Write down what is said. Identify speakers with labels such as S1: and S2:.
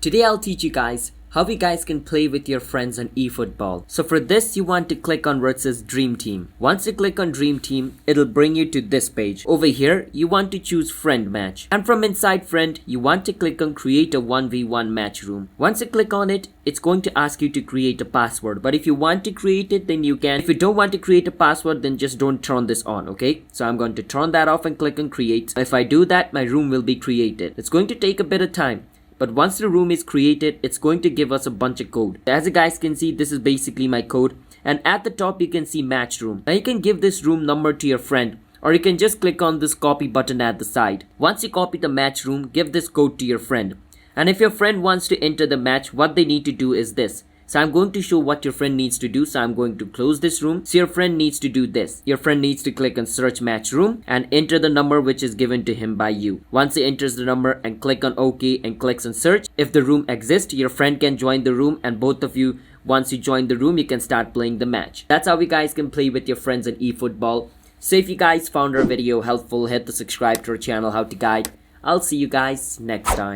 S1: Today I'll teach you guys how you guys can play with your friends on eFootball. So for this you want to click on where it says Dream Team. Once you click on Dream Team, it'll bring you to this page. Over here you want to choose Friend Match, and from inside Friend you want to click on Create a 1v1 match room. Once you click on it, it's going to ask you to create a password, but if you want to create it then you can. If you don't want to create a password then just don't turn this on, okay? So I'm going to turn that off and click on Create. If I do that, my room will be created. It's going to take a bit of time, but once the room is created, it's going to give us a bunch of code. As you guys can see, this is basically my code, and at the top you can see match room. Now you can give this room number to your friend, or you can just click on this copy button at the side. Once you copy the match room, give this code to your friend, and if your friend wants to enter the match, what they need to do is this. So I'm going to show what your friend needs to do. So I'm going to close this room. So your friend needs to do this. Your friend needs to click on search match room and enter the number which is given to him by you. Once he enters the number and click on OK and clicks on search, if the room exists, your friend can join the room, and both of you, once you join the room, you can start playing the match. That's how you guys can play with your friends in eFootball. So if you guys found our video helpful, hit the subscribe to our channel How to Guide. I'll see you guys next time.